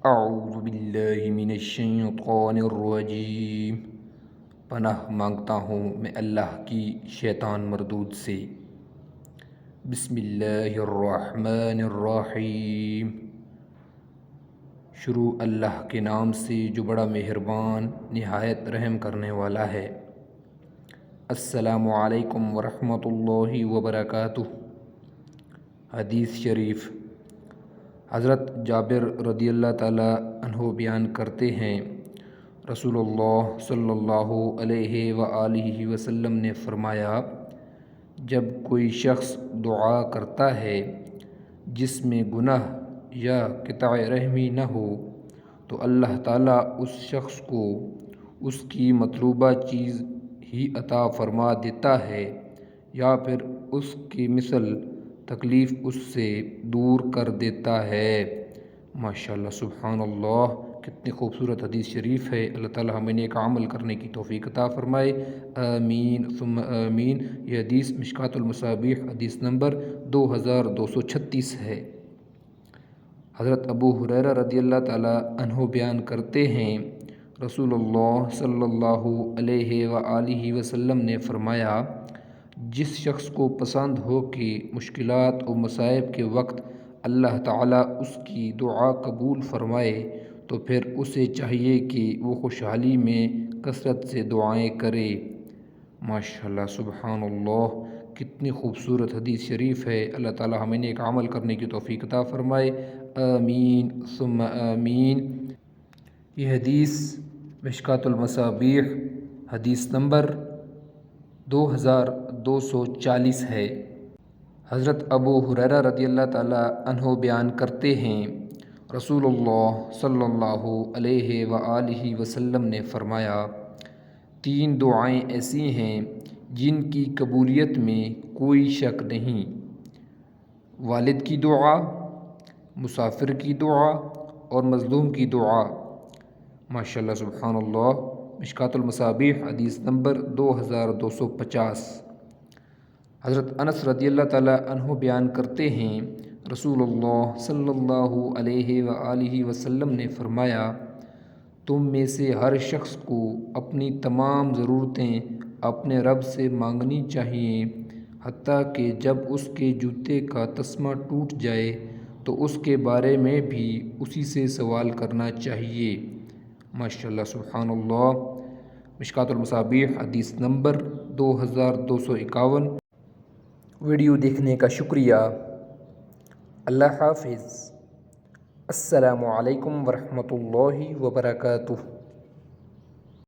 اعوذ باللہ من الشیطان الرجیم، پناہ مانگتا ہوں میں اللہ کی شیطان مردود سے۔ بسم اللہ الرحمن الرحیم، شروع اللہ کے نام سے جو بڑا مہربان نہایت رحم کرنے والا ہے۔ السلام علیکم ورحمۃ اللہ وبرکاتہ۔ حدیث شریف، حضرت جابر رضی اللہ تعالیٰ عنہ بیان کرتے ہیں، رسول اللہ صلی اللہ علیہ وآلہ وسلم نے فرمایا، جب کوئی شخص دعا کرتا ہے جس میں گناہ یا قطع رحمی نہ ہو تو اللہ تعالیٰ اس شخص کو اس کی مطلوبہ چیز ہی عطا فرما دیتا ہے یا پھر اس کی مثل تکلیف اس سے دور کر دیتا ہے۔ ماشاءاللہ، سبحان اللہ، کتنی خوبصورت حدیث شریف ہے۔ اللہ تعالیٰ ہمیں نیک عمل کرنے کی توفیق عطا فرمائے، آمین ثم آمین۔ یہ حدیث مشکوٰۃ المصابیح حدیث نمبر 2236 ہے۔ حضرت ابو ہریرہ رضی اللہ تعالیٰ عنہ بیان کرتے ہیں، رسول اللہ صلی اللہ علیہ وآلہ وسلم نے فرمایا، جس شخص کو پسند ہو کہ مشکلات و مصائب کے وقت اللہ تعالیٰ اس کی دعا قبول فرمائے تو پھر اسے چاہیے کہ وہ خوشحالی میں کثرت سے دعائیں کرے۔ ماشاءاللہ، سبحان اللہ، کتنی خوبصورت حدیث شریف ہے۔ اللہ تعالیٰ ہمیں نیک عمل کرنے کی توفیق عطا فرمائے، آمین ثم آمین۔ یہ حدیث مشکوٰۃ المصابیح حدیث نمبر 2240 ہے۔ حضرت ابو ہریرہ رضی اللہ تعالیٰ عنہ بیان کرتے ہیں، رسول اللہ صلی اللہ علیہ وآلہ وسلم نے فرمایا، 3 دعائیں ایسی ہیں جن کی قبولیت میں کوئی شک نہیں: والد کی دعا، مسافر کی دعا اور مظلوم کی دعا۔ ماشاءاللہ، سبحان اللہ، مشکوٰۃ المصابیح حدیث نمبر 2250۔ حضرت انس رضی اللہ تعالیٰ عنہ بیان کرتے ہیں، رسول اللہ صلی اللہ علیہ وآلہ وسلم نے فرمایا، تم میں سے ہر شخص کو اپنی تمام ضرورتیں اپنے رب سے مانگنی چاہیے، حتیٰ کہ جب اس کے جوتے کا تسمہ ٹوٹ جائے تو اس کے بارے میں بھی اسی سے سوال کرنا چاہیے۔ ماشاءاللہ، سبحان اللہ، مشکوٰۃ المصابیح حدیث نمبر 2251۔ ویڈیو دیکھنے کا شکریہ۔ اللہ حافظ۔ السلام علیکم ورحمۃ اللہ وبرکاتہ۔